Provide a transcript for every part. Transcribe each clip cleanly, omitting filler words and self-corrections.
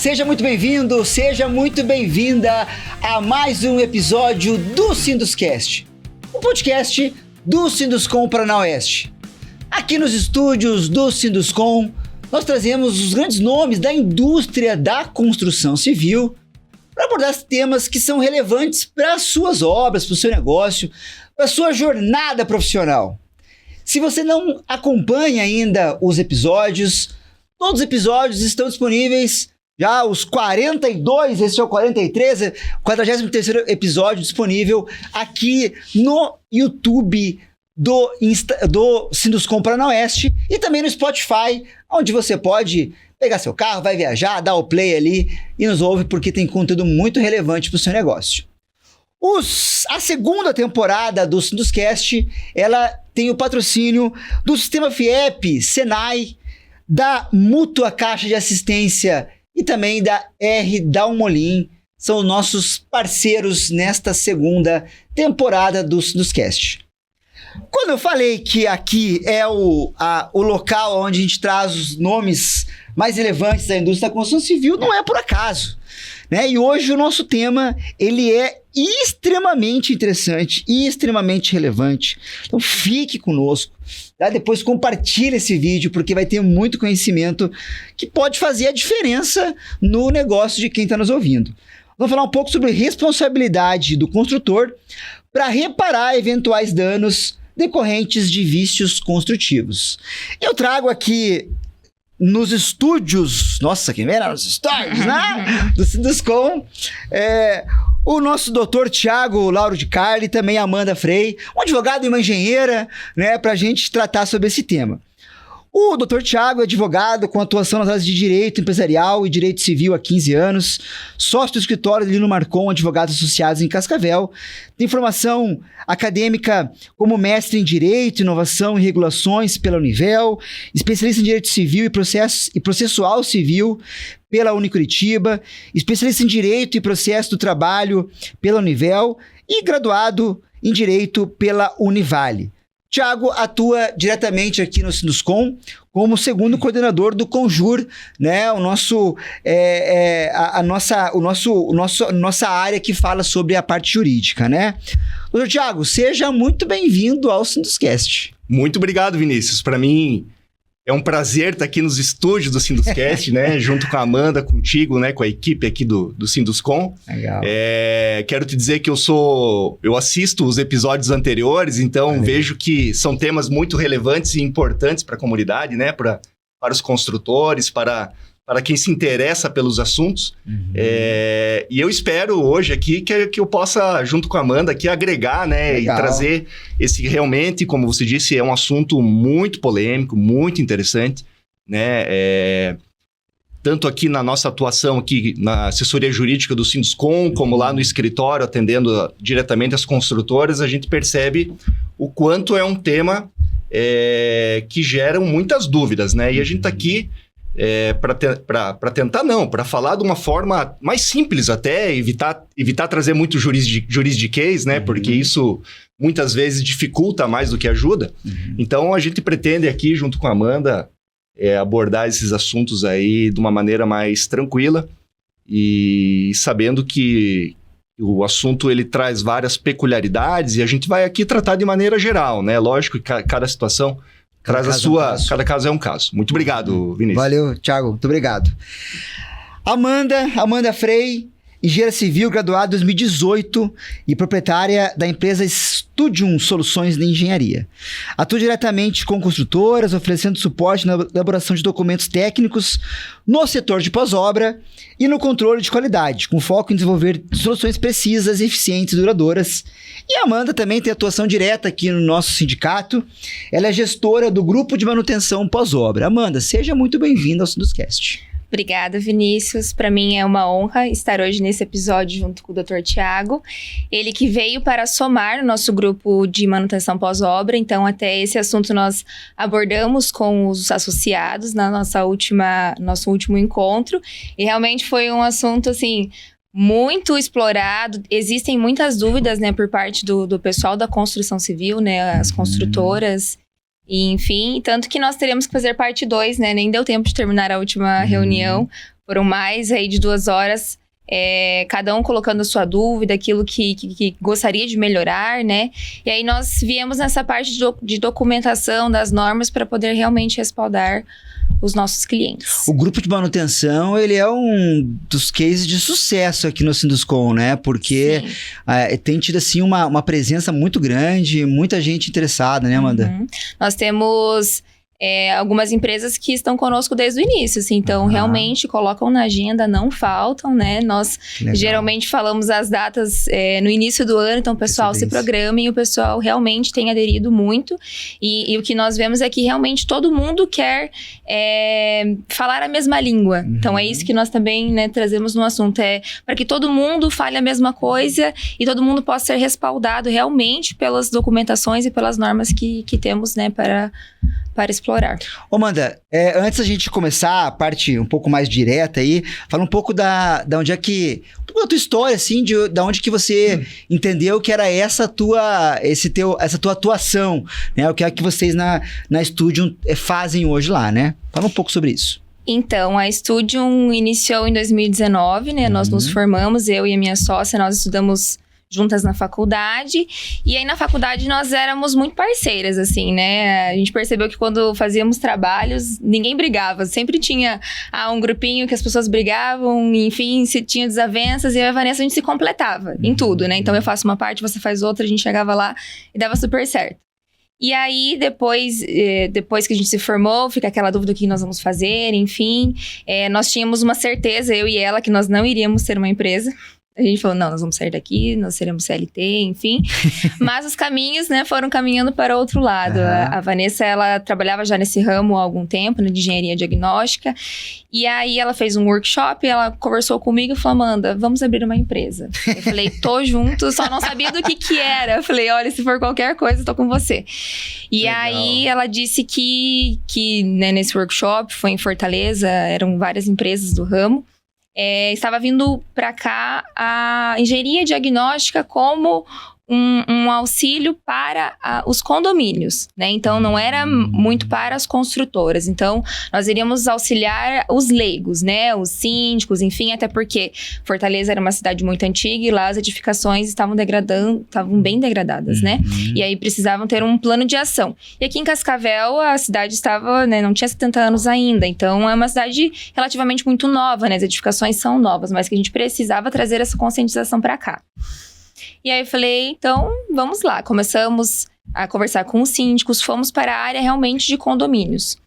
Seja muito bem-vindo, seja muito bem-vinda a mais um episódio do Sinduscast, o podcast do Sinduscom Paraná Oeste. Aqui nos estúdios do Sinduscom, nós trazemos os grandes nomes da indústria da construção civil para abordar temas que são relevantes para as suas obras, para o seu negócio, para a sua jornada profissional. Se você não acompanha ainda os episódios, todos os episódios estão disponíveis, já os 42, esse é o 43, 43º episódio disponível aqui no YouTube do Sinduscom Paraná Oeste e também no Spotify, onde você pode pegar seu carro, vai viajar, dar o play ali e nos ouve porque tem conteúdo muito relevante para o seu negócio. A segunda temporada do Sinduscast, ela tem o patrocínio do Sistema FIEP, Senai, da Mútua Caixa de Assistência e também da R. Dalmolin. São nossos parceiros nesta segunda temporada do Sinduscast. Quando eu falei que aqui é o local onde a gente traz os nomes mais relevantes da indústria da construção civil, não é por acaso, né? E hoje o nosso tema, ele é extremamente interessante e extremamente relevante. Então fique conosco, tá? Depois compartilhe esse vídeo, porque vai ter muito conhecimento que pode fazer a diferença no negócio de quem está nos ouvindo. Vamos falar um pouco sobre responsabilidade do construtor para reparar eventuais danos decorrentes de vícios construtivos. Eu trago aqui nos estúdios, nossa, quem era nos estúdios, né? Do Sinduscom, o nosso doutor Thiago Lauro de Carli, também Amanda Frei, um advogado e uma engenheira, né, para a gente tratar sobre esse tema. O doutor Thiago é advogado com atuação nas áreas de direito empresarial e direito civil há 15 anos, sócio do escritório Lino Marcon, advogados associados em Cascavel, tem formação acadêmica como mestre em Direito, Inovação e Regulações pela Univel, especialista em Direito Civil e Processual Civil pela Unicuritiba, especialista em Direito e Processo do Trabalho pela Univel e graduado em Direito pela Univale. Thiago atua diretamente aqui no Sinduscom como segundo coordenador do Conjur, né? Nossa área que fala sobre a parte jurídica, né? Doutor Thiago, seja muito bem-vindo ao Sinduscast. Muito obrigado, Vinícius. Para mim é um prazer estar aqui nos estúdios do Sinduscast, né? Junto com a Amanda, contigo, né? Com a equipe aqui do Sinduscom. Legal. Quero te dizer que eu assisto os episódios anteriores, então vejo que são temas muito relevantes e importantes para a comunidade, né? Para os construtores, para quem se interessa pelos assuntos. Uhum. E eu espero hoje aqui que eu possa, junto com a Amanda, aqui agregar, né? Legal. E trazer esse realmente, como você disse, é um assunto muito polêmico, muito interessante, né? Tanto aqui na nossa atuação aqui na assessoria jurídica do Sinduscom, como lá no escritório, atendendo diretamente as construtoras, a gente percebe o quanto é um tema que gera muitas dúvidas, né? E a gente está aqui para falar de uma forma mais simples até, evitar trazer muito juridiquês, né? Porque isso muitas vezes dificulta mais do que ajuda. Então a gente pretende aqui, junto com a Amanda, abordar esses assuntos aí de uma maneira mais tranquila e sabendo que o assunto ele traz várias peculiaridades e a gente vai aqui tratar de maneira geral, né? Lógico que cada situação traz cada caso é um caso. Muito obrigado, Vinícius. Valeu, Thiago. Muito obrigado. Amanda Frei, engenheira civil, graduada em 2018 e proprietária da empresa Studium Soluções de Engenharia. Atua diretamente com construtoras, oferecendo suporte na elaboração de documentos técnicos no setor de pós-obra e no controle de qualidade, com foco em desenvolver soluções precisas, eficientes e duradouras. E a Amanda também tem atuação direta aqui no nosso sindicato. Ela é gestora do grupo de manutenção pós-obra. Amanda, seja muito bem-vinda ao Sinduscast. Obrigada, Vinícius. Para mim é uma honra estar hoje nesse episódio junto com o Dr. Thiago. Ele que veio para somar no nosso grupo de manutenção pós-obra. Então, até esse assunto nós abordamos com os associados na nosso último encontro. E realmente foi um assunto, assim, muito explorado. Existem muitas dúvidas, né, por parte do pessoal da construção civil, né, as construtoras. E, enfim, tanto que nós teremos que fazer parte 2, né? Nem deu tempo de terminar a última reunião. Foram mais aí de 2 horas, cada um colocando a sua dúvida, aquilo que gostaria de melhorar, né? E aí nós viemos nessa parte de documentação das normas para poder realmente respaldar os nossos clientes. O grupo de manutenção, ele é um dos cases de sucesso aqui no Sinduscom, né? Porque tem tido, assim, uma presença muito grande, muita gente interessada, né, Amanda? Nós temos algumas empresas que estão conosco desde o início, assim, então realmente colocam na agenda, não faltam, né? Nós geralmente falamos as datas no início do ano, então o pessoal se programa e o pessoal realmente tem aderido muito. E o que nós vemos é que realmente todo mundo quer falar a mesma língua. Então é isso que nós também, né, trazemos no assunto, para que todo mundo fale a mesma coisa e todo mundo possa ser respaldado realmente pelas documentações e pelas normas que temos, né, para explorar. Ô, Amanda, antes da gente começar a parte um pouco mais direta aí, fala um pouco da onde é que... da tua história, assim, da onde que você entendeu que era essa tua atuação, né? O que é que vocês na Studium fazem hoje lá, né? Fala um pouco sobre isso. Então, a Studium iniciou em 2019, né? Nós nos formamos, eu e a minha sócia, nós estudamos juntas na faculdade, e aí na faculdade nós éramos muito parceiras, assim, né? A gente percebeu que quando fazíamos trabalhos, ninguém brigava, sempre tinha um grupinho que as pessoas brigavam, enfim, se tinha desavenças, e eu e a Vanessa a gente se completava em tudo, né? Então eu faço uma parte, você faz outra, a gente chegava lá e dava super certo. E aí, depois que a gente se formou, fica aquela dúvida do que nós vamos fazer, enfim. Nós tínhamos uma certeza, eu e ela, que nós não iríamos ser uma empresa. A gente falou, não, nós vamos sair daqui, nós seremos CLT, enfim. Mas os caminhos, né, foram caminhando para outro lado. A Vanessa, ela trabalhava já nesse ramo há algum tempo, né, de engenharia diagnóstica. E aí, ela fez um workshop, ela conversou comigo e falou, Amanda, vamos abrir uma empresa. Eu falei, tô junto, só não sabia do que era. Eu falei, olha, se for qualquer coisa, tô com você. E legal. Aí, ela disse que né, nesse workshop, foi em Fortaleza, eram várias empresas do ramo. Estava vindo para cá a engenharia diagnóstica como um auxílio para os condomínios, né? Então, não era muito para as construtoras. Então, nós iríamos auxiliar os leigos, né? Os síndicos, enfim, até porque Fortaleza era uma cidade muito antiga e lá as edificações estavam bem degradadas, né? E aí precisavam ter um plano de ação. E aqui em Cascavel, a cidade estava, né, não tinha 70 anos ainda. Então, é uma cidade relativamente muito nova, né? As edificações são novas, mas que a gente precisava trazer essa conscientização para cá. E aí eu falei, então, vamos lá. Começamos a conversar com os síndicos, fomos para a área realmente de condomínios.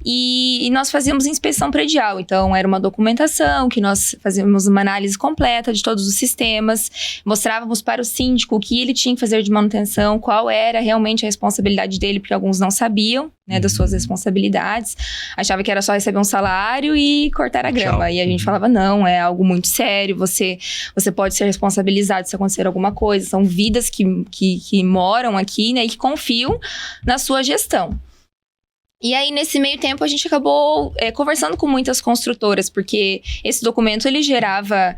E nós fazíamos inspeção predial, então era uma documentação que nós fazíamos uma análise completa de todos os sistemas, mostrávamos para o síndico o que ele tinha que fazer de manutenção, qual era realmente a responsabilidade dele, porque alguns não sabiam, né, das suas responsabilidades, achava que era só receber um salário e cortar a grama. E a gente falava, não, é algo muito sério, você pode ser responsabilizado se acontecer alguma coisa, são vidas que moram aqui, né, e que confiam na sua gestão. E aí, nesse meio tempo, a gente acabou conversando com muitas construtoras, porque esse documento, ele gerava...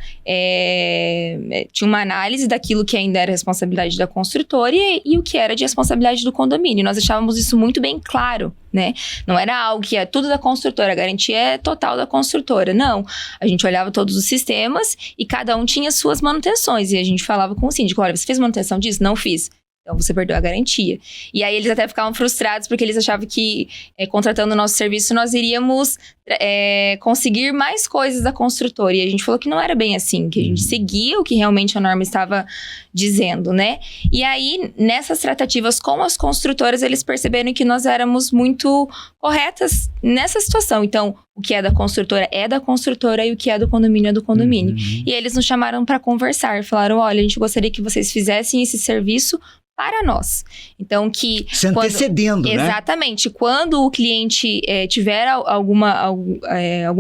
tinha uma análise daquilo que ainda era responsabilidade da construtora e o que era de responsabilidade do condomínio. Nós achávamos isso muito bem claro, né? Não era algo que é tudo da construtora, a garantia é total da construtora. Não. A gente olhava todos os sistemas e cada um tinha suas manutenções. E a gente falava com o síndico, olha, você fez manutenção disso? Não fiz. Então, você perdeu a garantia. E aí, eles até ficavam frustrados, porque eles achavam que, contratando o nosso serviço, nós iríamos conseguir mais coisas da construtora. E a gente falou que não era bem assim, que a gente seguia o que realmente a norma estava dizendo, né? E aí, nessas tratativas com as construtoras, eles perceberam que nós éramos muito corretas nessa situação. Então, o que é da construtora e o que é do condomínio é do condomínio. E eles nos chamaram para conversar. Falaram, olha, a gente gostaria que vocês fizessem esse serviço para nós. Então, que... Se antecedendo, né? Exatamente. Quando o cliente tiver alguma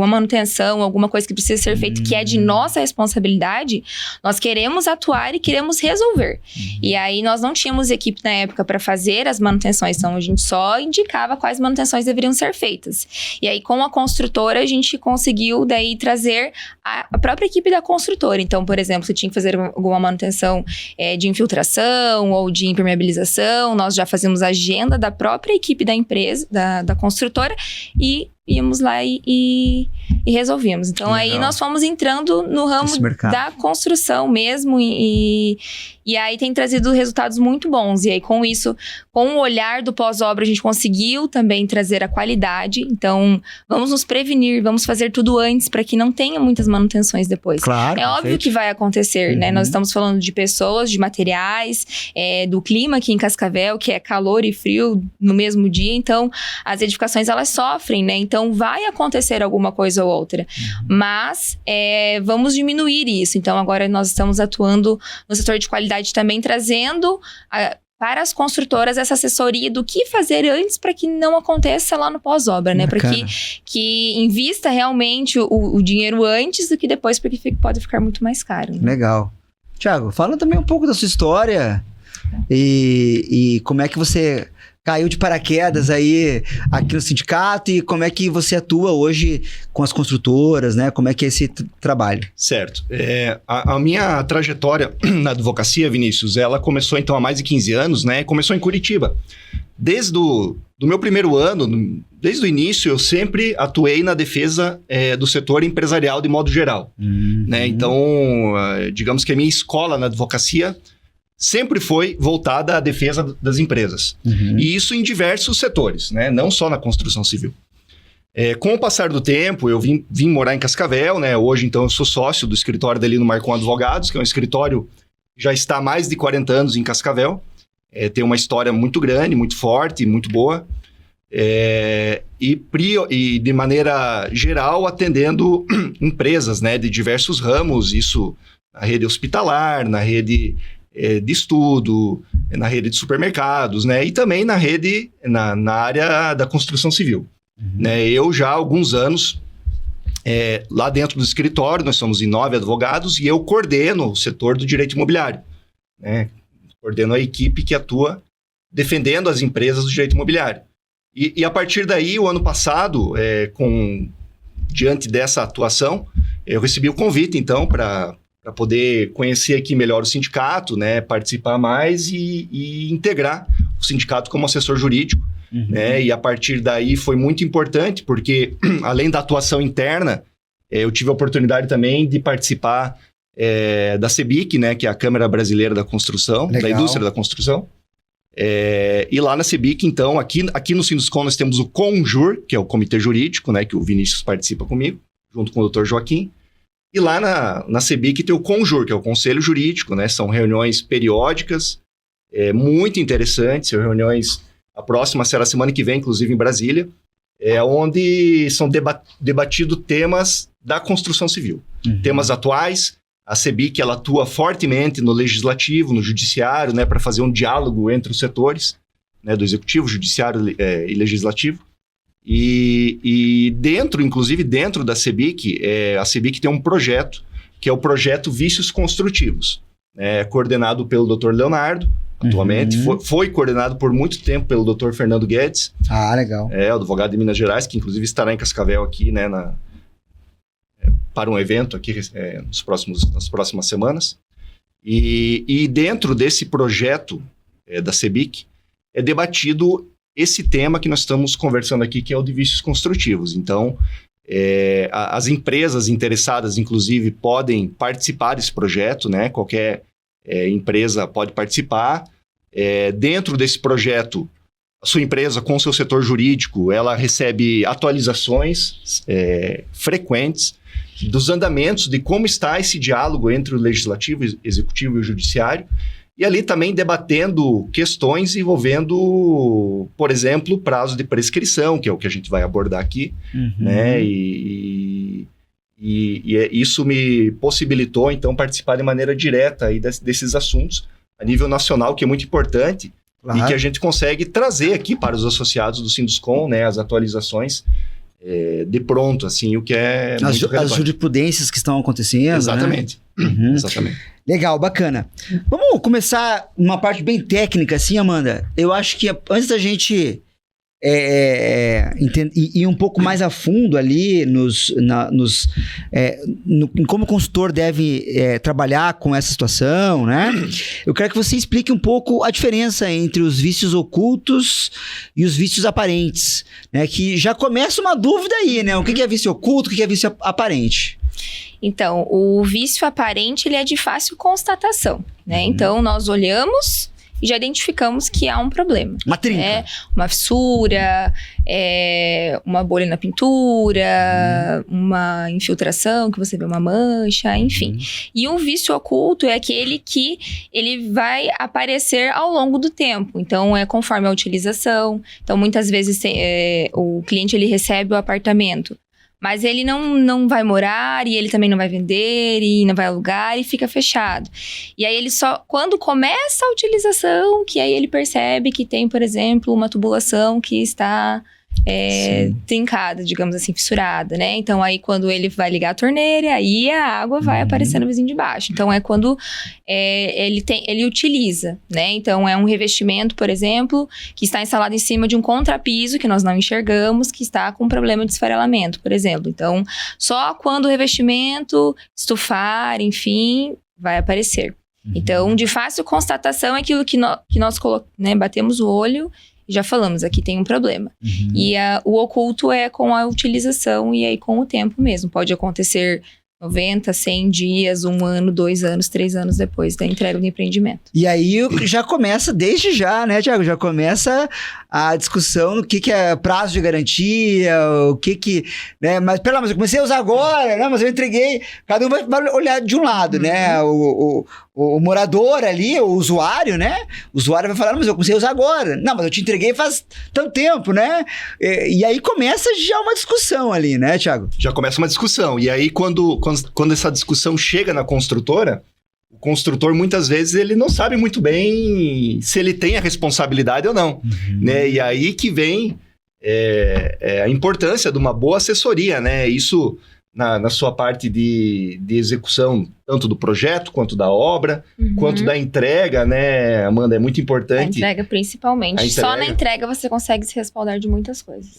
manutenção, alguma coisa que precisa ser feita, que é de nossa responsabilidade, nós queremos atuar e queremos resolver. E aí, nós não tínhamos equipe na época para fazer as manutenções, então a gente só indicava quais manutenções deveriam ser feitas. E aí, com a construtora, construtora, a gente conseguiu daí trazer a própria equipe da construtora. Então, por exemplo, se tinha que fazer alguma manutenção de infiltração ou de impermeabilização, nós já fazíamos a agenda da própria equipe da empresa, da construtora, e íamos lá e resolvíamos. Então, aí nós fomos entrando no ramo da construção mesmo e aí tem trazido resultados muito bons. E aí, com isso, com o olhar do pós-obra, a gente conseguiu também trazer a qualidade. Então, vamos nos prevenir, vamos fazer tudo antes para que não tenha muitas manutenções depois. Claro, é óbvio que vai acontecer, né? Nós estamos falando de pessoas, de materiais, do clima aqui em Cascavel, que é calor e frio no mesmo dia. Então, as edificações, elas sofrem, né? Então, vai acontecer alguma coisa ou outra. Mas, vamos diminuir isso. Então, agora nós estamos atuando no setor de qualidade também, trazendo para as construtoras essa assessoria do que fazer antes para que não aconteça lá no pós-obra, né? Para que invista realmente o dinheiro antes do que depois, porque pode ficar muito mais caro. Né? Legal. Thiago, fala também um pouco da sua história e como é que você caiu de paraquedas aí aqui no sindicato e como é que você atua hoje com as construtoras, né? Como é que é esse trabalho? Certo. A minha trajetória na advocacia, Vinícius, ela começou então há mais de 15 anos, né? Começou em Curitiba. Desde do meu primeiro ano, desde o início, eu sempre atuei na defesa do setor empresarial de modo geral. Né? Então, digamos que a minha escola na advocacia sempre foi voltada à defesa das empresas. E isso em diversos setores, né? Não só na construção civil. Com o passar do tempo, eu vim morar em Cascavel, né? Hoje, então, eu sou sócio do escritório dali no Marcon Advogados, que é um escritório que já está há mais de 40 anos em Cascavel. Tem uma história muito grande, muito forte, muito boa. E de maneira geral, atendendo empresas, né? De diversos ramos, isso na rede hospitalar, na rede de estudo, na rede de supermercados, né? E também na rede, na área da construção civil. Né? Eu já há alguns anos, lá dentro do escritório, nós somos em 9 advogados e eu coordeno o setor do direito imobiliário. Né? Coordeno a equipe que atua defendendo as empresas do direito imobiliário. E a partir daí, o ano passado, diante dessa atuação, eu recebi o convite, então, para poder conhecer aqui melhor o sindicato, né, participar mais e integrar o sindicato como assessor jurídico. Né, e a partir daí foi muito importante, porque além da atuação interna, eu tive a oportunidade também de participar da CEBIC, né, que é a Câmara Brasileira da Construção, da Indústria da Construção. E lá na CEBIC, então, aqui no Sinduscom nós temos o CONJUR, que é o comitê jurídico, né, que o Vinícius participa comigo, junto com o Dr. Joaquim. E lá na CEBIC tem o CONJUR, que é o Conselho Jurídico, né? São reuniões periódicas, muito interessantes, são reuniões, a próxima será semana que vem, inclusive em Brasília, onde são debatidos temas da construção civil. Temas atuais, a CEBIC ela atua fortemente no legislativo, no judiciário, né? Para fazer um diálogo entre os setores, né? Do executivo, judiciário e legislativo. E inclusive dentro da CEBIC, a CEBIC tem um projeto, que é o projeto Vícios Construtivos, coordenado pelo Dr. Leonardo, atualmente, foi coordenado por muito tempo pelo Dr. Fernando Guedes. Ah, legal. O advogado de Minas Gerais, que inclusive estará em Cascavel aqui, né, para um evento aqui nas próximas semanas. E dentro desse projeto da CEBIC, é debatido esse tema que nós estamos conversando aqui, que é o de vícios construtivos. Então, as empresas interessadas, inclusive, podem participar desse projeto, né? Qualquer empresa pode participar. Dentro desse projeto, a sua empresa, com o seu setor jurídico, ela recebe atualizações frequentes dos andamentos, de como está esse diálogo entre o legislativo, o executivo e o judiciário. E ali também debatendo questões envolvendo, por exemplo, prazo de prescrição, que é o que a gente vai abordar aqui, né? E isso me possibilitou, então, participar de maneira direta aí desses assuntos a nível nacional, que é muito importante, e que a gente consegue trazer aqui para os associados do Sinduscom, né? As atualizações de pronto, assim, o que é muito relevante. As jurisprudências que estão acontecendo, exatamente. Né? Exatamente. Legal, bacana. Vamos começar uma parte bem técnica, assim, Amanda. Eu acho que antes da gente ir um pouco mais a fundo ali em como o consultor deve trabalhar com essa situação, né? Eu quero que você explique um pouco a diferença entre os vícios ocultos e os vícios aparentes, né? Que já começa uma dúvida aí, né? O que é vício oculto, o que é vício aparente? Então, o vício aparente, ele é de fácil constatação, né? Então, nós olhamos e já identificamos que há um problema. Uma trinca. Uma fissura, uma bolha na pintura, uma infiltração, que você vê uma mancha, enfim. E um vício oculto é aquele que ele vai aparecer ao longo do tempo. Então, é conforme a utilização. Então, muitas vezes, o cliente ele recebe o apartamento, mas ele não vai morar, e ele também não vai vender, e não vai alugar, e fica fechado. E aí ele só, quando começa a utilização, que aí ele percebe que tem, por exemplo, uma tubulação que está trincada, digamos assim, fissurada, né? Então aí quando ele vai ligar a torneira, aí a água vai aparecer no vizinho de baixo. Então é quando ele utiliza, né? Então é um revestimento, por exemplo, que está instalado em cima de um contrapiso que nós não enxergamos, que está com problema de esfarelamento, por exemplo. Então só quando o revestimento estufar, enfim, vai aparecer. Então, de fácil constatação é aquilo que nós batemos o olho e já falamos, aqui tem um problema. E o oculto é com a utilização e aí com o tempo mesmo. Pode acontecer 90, 100 dias, 1 ano, 2 anos, 3 anos depois da entrega do empreendimento. E aí já começa desde já, né, Thiago? Já começa a discussão do que é prazo de garantia, o que... né? Mas, pera lá, mas eu comecei a usar agora, né? Mas eu entreguei... Cada um vai olhar de um lado, né? O morador ali, o usuário, né? O usuário vai falar, mas eu comecei a usar agora. Não, mas eu te entreguei faz tanto tempo, né? E aí começa já uma discussão ali, né, Thiago? Já começa uma discussão. E aí, quando essa discussão chega na construtora, o construtor, muitas vezes, ele não sabe muito bem se ele tem a responsabilidade ou não, né? E aí que vem a importância de uma boa assessoria, né? Isso na sua parte de execução, tanto do projeto, quanto da obra, quanto da entrega, né, Amanda? É muito importante. A entrega, principalmente. Só na entrega você consegue se respaldar de muitas coisas.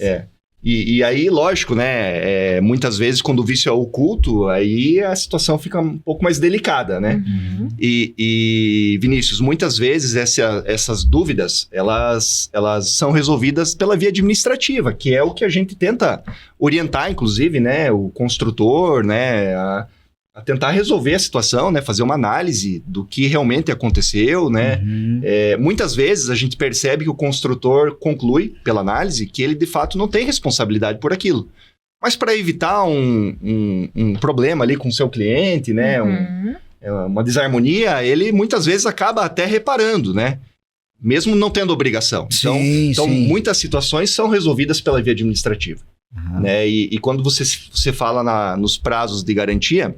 E aí, lógico, né? Muitas vezes, quando o vício é oculto, aí a situação fica um pouco mais delicada, né? E Vinícius, muitas vezes essas dúvidas, elas são resolvidas pela via administrativa, que é o que a gente tenta orientar, inclusive, né? O construtor, né? A tentar resolver a situação, né? Fazer uma análise do que realmente aconteceu, né? Muitas vezes a gente percebe que o construtor conclui, pela análise, que ele de fato não tem responsabilidade por aquilo. Mas para evitar um problema ali com o seu cliente, né? Uma desarmonia, ele muitas vezes acaba até reparando, né? Mesmo não tendo obrigação. Então muitas situações são resolvidas pela via administrativa. Né? E quando você fala nos prazos de garantia,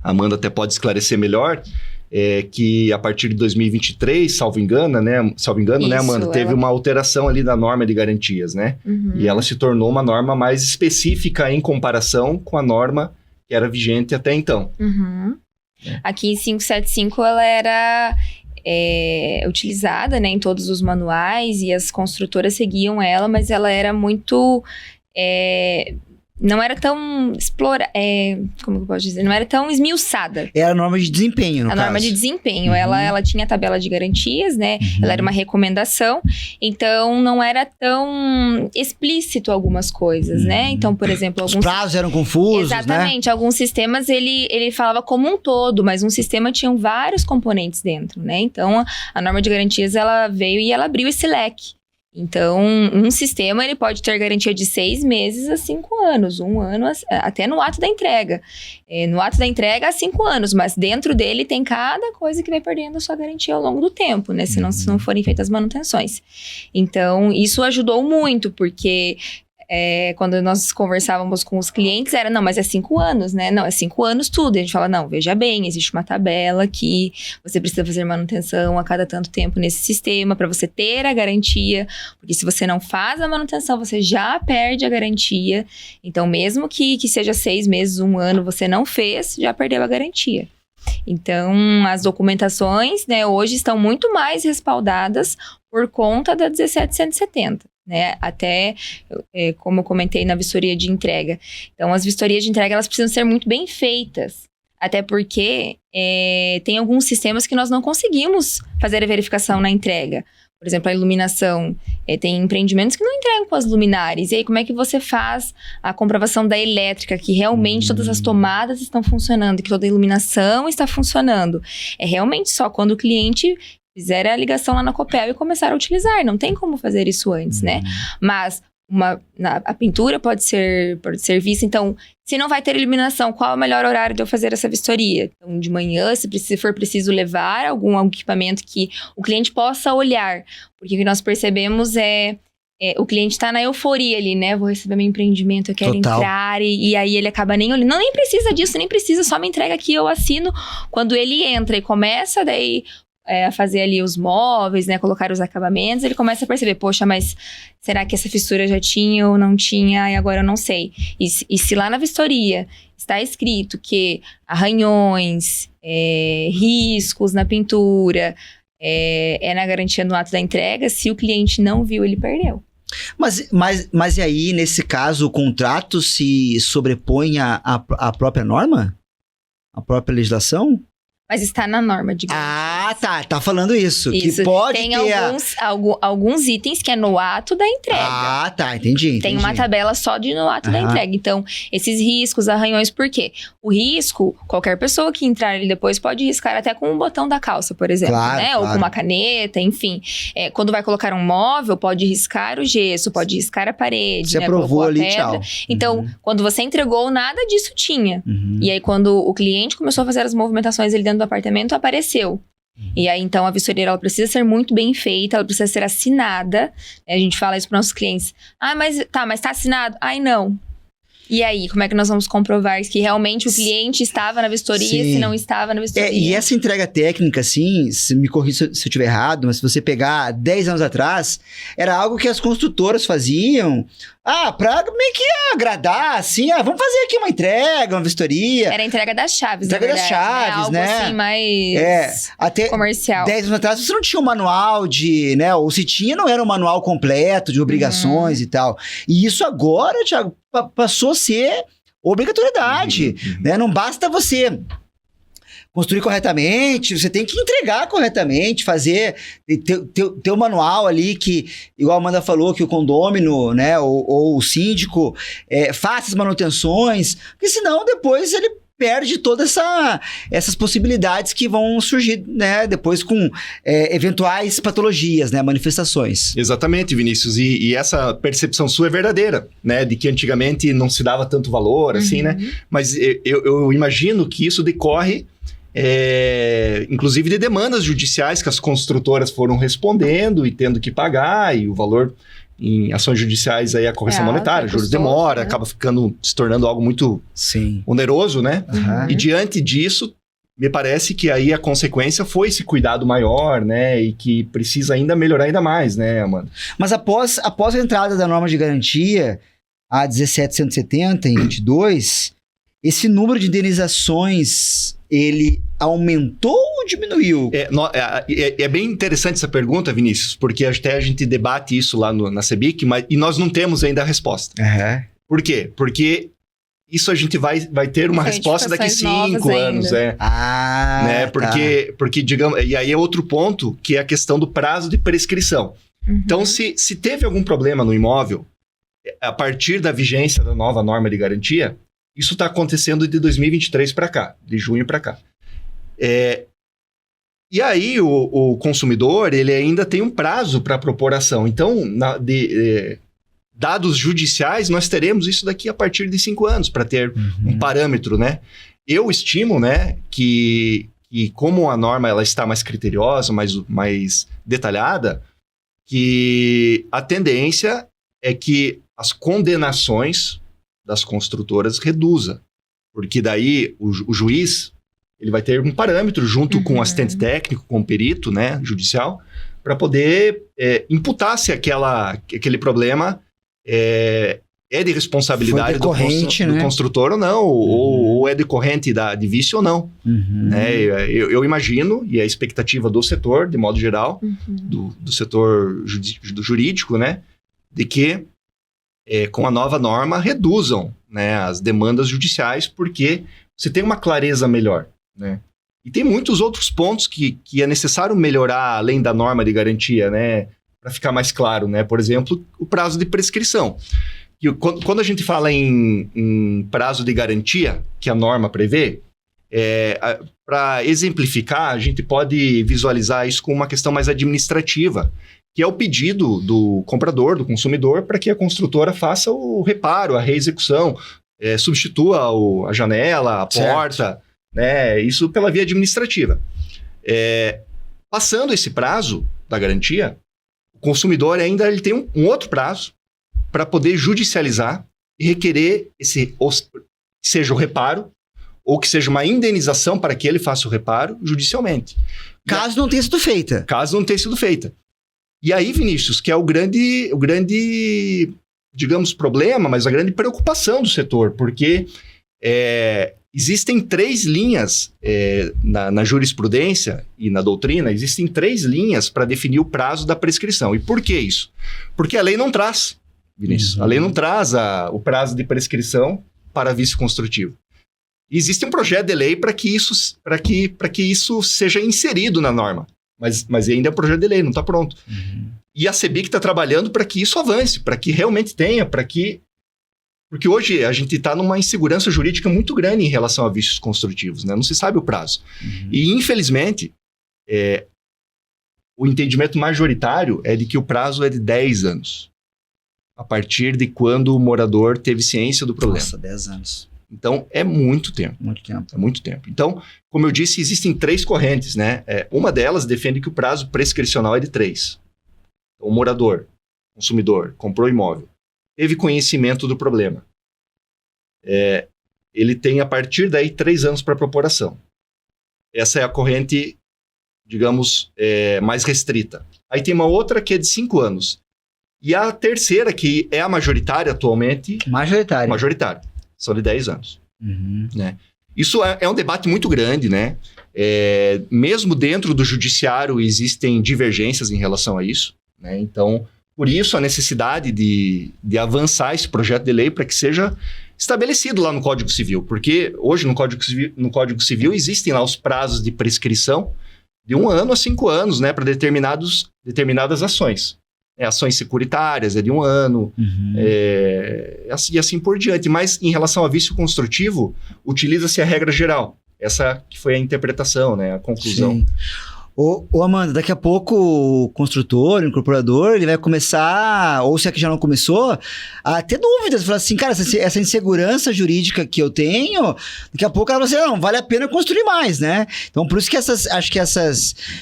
a Amanda até pode esclarecer melhor, que a partir de 2023, salvo engano, né, Amanda? Teve uma alteração ali da norma de garantias, né? E ela se tornou uma norma mais específica em comparação com a norma que era vigente até então. Aqui em 575 ela era utilizada, né, em todos os manuais e as construtoras seguiam ela, mas ela era muito... não era tão como eu posso dizer? Não era tão esmiuçada. Era a norma de desempenho, no caso. A norma de desempenho. Ela tinha a tabela de garantias, né? Ela era uma recomendação. Então, não era tão explícito algumas coisas, né? Então, por exemplo... Os prazos eram confusos, exatamente. Né? Alguns sistemas, ele falava como um todo, mas um sistema tinha vários componentes dentro, né? Então, a norma de garantias, ela veio e ela abriu esse leque. Então, um sistema ele pode ter garantia de 6 meses a 5 anos, 1 ano, até no ato da entrega. No ato da entrega, há 5 anos, mas dentro dele tem cada coisa que vai perdendo a sua garantia ao longo do tempo, né? Se não forem feitas manutenções. Então, isso ajudou muito, porque... quando nós conversávamos com os clientes, não, mas é 5 anos, né? Não, é 5 anos tudo. E a gente fala, não, veja bem, existe uma tabela que você precisa fazer manutenção a cada tanto tempo nesse sistema para você ter a garantia, porque se você não faz a manutenção, você já perde a garantia. Então, mesmo que seja 6 meses, 1 ano, você não fez, já perdeu a garantia. Então, as documentações, né, hoje estão muito mais respaldadas por conta da 17170. né? Até, como eu comentei, na vistoria de entrega. Então, as vistorias de entrega, elas precisam ser muito bem feitas. Até porque tem alguns sistemas que nós não conseguimos fazer a verificação na entrega. Por exemplo, a iluminação. Tem empreendimentos que não entregam com as luminárias. E aí, como é que você faz a comprovação da elétrica, que realmente todas as tomadas estão funcionando, que toda a iluminação está funcionando? É realmente só quando o cliente fizer a ligação lá na Copel e começar a utilizar. Não tem como fazer isso antes, né? Mas a pintura pode ser vista. Então, se não vai ter iluminação, qual é o melhor horário de eu fazer essa vistoria? Então, de manhã, se for preciso levar algum equipamento que o cliente possa olhar. Porque o que nós percebemos o cliente está na euforia ali, né? Vou receber meu empreendimento, eu quero entrar. E aí ele acaba nem olhando. Não, nem precisa disso, nem precisa. Só me entrega aqui, eu assino. Quando ele entra e começa, daí... a fazer ali os móveis, né, colocar os acabamentos, ele começa a perceber, poxa, mas será que essa fissura já tinha ou não tinha, e agora eu não sei. E se lá na vistoria está escrito que arranhões, riscos na pintura, na garantia no ato da entrega, se o cliente não viu, ele perdeu. Mas e aí, nesse caso, o contrato se sobrepõe à própria norma? À própria legislação? Mas está na norma, digamos. Ah, tá falando isso. Que pode tem ter... alguns itens que é no ato da entrega. Ah, tá, entendi. Tem uma tabela só de no ato da entrega. Então, esses riscos, arranhões, por quê? O risco, qualquer pessoa que entrar ali depois pode riscar até com um botão da calça, por exemplo, né? Claro. Ou com uma caneta, enfim. Quando vai colocar um móvel, pode riscar o gesso, pode riscar a parede. Você aprovou ali, tchau. Então, quando você entregou, nada disso tinha. E aí, quando o cliente começou a fazer as movimentações ali dentro do apartamento, apareceu. E aí, então, a vistoria, ela precisa ser muito bem feita, ela precisa ser assinada. A gente fala isso para nossos clientes. Ah, mas tá assinado? Ai, não. E aí, como é que nós vamos comprovar que realmente o cliente estava na vistoria, se não estava na vistoria? E essa entrega técnica, assim, se me corrija se eu estiver errado, mas se você pegar 10 anos atrás, era algo que as construtoras faziam, pra meio que agradar, assim, vamos fazer aqui uma entrega, uma vistoria. Era a entrega das chaves, entrega das chaves, algo né? assim, mais até comercial. 10 anos atrás, você não tinha um manual né? Ou se tinha, não era um manual completo de obrigações e tal. E isso agora, Thiago, passou a ser obrigatoriedade, né? Não basta você construir corretamente, você tem que entregar corretamente, fazer, ter um manual ali que, igual a Amanda falou, que o condômino, né, ou o síndico faça as manutenções, porque senão depois ele perde todas essas possibilidades que vão surgir, né, depois com eventuais patologias, né, manifestações. Exatamente, Vinícius, e essa percepção sua é verdadeira, né, de que antigamente não se dava tanto valor, assim, né, mas eu imagino que isso decorre inclusive de demandas judiciais que as construtoras foram respondendo e tendo que pagar, e o valor em ações judiciais aí a correção monetária, juros demora, né? Acaba se tornando algo muito oneroso, né? E diante disso, me parece que aí a consequência foi esse cuidado maior, né? E que precisa ainda melhorar ainda mais, né, Amanda? Mas após a entrada da norma de garantia, a 1770, em 22, esse número de indenizações, ele aumentou ou diminuiu? É bem interessante essa pergunta, Vinícius, porque até a gente debate isso lá na CEBIC, e nós não temos ainda a resposta. Por quê? Porque isso a gente vai ter uma resposta daqui 5 anos. Né? Porque, digamos, e aí é outro ponto, que é a questão do prazo de prescrição. Então, se teve algum problema no imóvel, a partir da vigência da nova norma de garantia, isso está acontecendo de 2023 para cá, de junho para cá. E aí o consumidor, ele ainda tem um prazo para propor ação. Então, dados judiciais, nós teremos isso daqui a partir de 5 anos, para ter um parâmetro, né? Eu estimo, né, que como a norma ela está mais criteriosa, mais detalhada, que a tendência é que as condenações das construtoras reduza, porque daí o juiz ele vai ter um parâmetro junto com o assistente técnico, com o perito, né, judicial, para poder imputar se aquele problema é de responsabilidade do construtor ou não, ou é decorrente de vício ou não. Eu imagino, e a expectativa do setor, de modo geral, do setor do jurídico, né, de que, com a nova norma, reduzam, né, as demandas judiciais, porque você tem uma clareza melhor, né? E tem muitos outros pontos que é necessário melhorar além da norma de garantia, né? Para ficar mais claro, né? Por exemplo, o prazo de prescrição. E quando a gente fala em prazo de garantia, que a norma prevê, para exemplificar, a gente pode visualizar isso com uma questão mais administrativa, que é o pedido do comprador, do consumidor, para que a construtora faça o reparo, a reexecução, substitua a janela, a porta, né? Isso pela via administrativa. Passando esse prazo da garantia, o consumidor ainda ele tem um outro prazo para poder judicializar e requerer seja o reparo ou que seja uma indenização para que ele faça o reparo judicialmente. Caso não tenha sido feita. Caso não tenha sido feita. E aí, Vinícius, que é o grande, digamos, problema, mas a grande preocupação do setor, porque existem 3 linhas na jurisprudência e na doutrina, existem 3 linhas para definir o prazo da prescrição. E por que isso? Porque a lei não traz, Vinícius, a lei não traz o prazo de prescrição para vício construtivo. Existe um projeto de lei para que isso seja inserido na norma. Mas ainda é um projeto de lei, não está pronto. E a CEBIC está trabalhando para que isso avance, para que realmente tenha, porque hoje a gente está numa insegurança jurídica muito grande em relação a vícios construtivos, né? Não se sabe o prazo. E, infelizmente, o entendimento majoritário é de que o prazo é de 10 anos, a partir de quando o morador teve ciência do problema. Nossa, 10 anos. Então, é muito tempo. Muito tempo. É muito tempo. Então, como eu disse, existem 3 correntes, né? Uma delas defende que o prazo prescricional é de 3. Então, o morador, consumidor, comprou imóvel, teve conhecimento do problema. Ele tem, a partir daí, 3 anos para propor ação. Essa é a corrente, digamos, mais restrita. Aí tem uma outra que é de 5 anos. E a terceira, que é a majoritária atualmente... Majoritária. São de 10 anos. Né? Isso é um debate muito grande, né? Mesmo dentro do judiciário existem divergências em relação a isso, né? Então, por isso a necessidade de avançar esse projeto de lei para que seja estabelecido lá no Código Civil. Porque hoje no Código Civil existem lá os prazos de prescrição de 1 ano a 5 anos, né? Para determinadas ações. Ações securitárias é de 1 ano, e assim por diante. Mas em relação a vício construtivo, utiliza-se a regra geral. Essa que foi a interpretação, né? A conclusão. Sim. Ô Amanda, daqui a pouco o construtor, o incorporador, ele vai começar, ou se é que já não começou, a ter dúvidas. Falar assim, cara, essa insegurança jurídica que eu tenho, daqui a pouco ela vai dizer, não, vale a pena construir mais, né? Então, por isso que acho que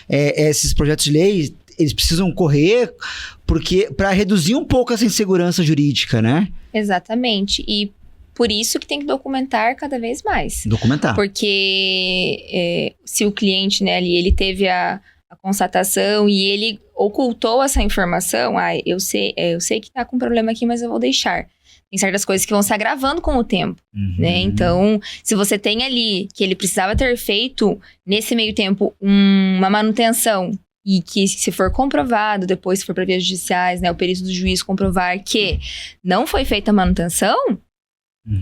esses projetos de lei, eles precisam correr, porque para reduzir um pouco essa insegurança jurídica, né? Exatamente. E por isso que tem que documentar cada vez mais. Documentar. Porque se o cliente, né, ali, ele teve a constatação e ele ocultou essa informação, eu sei que tá com problema aqui, mas eu vou deixar. Tem certas coisas que vão se agravando com o tempo, né? Então, se você tem ali que ele precisava ter feito, nesse meio tempo, uma manutenção, e que se for comprovado, depois se for para vias judiciais, né, o perito do juiz comprovar que não foi feita a manutenção,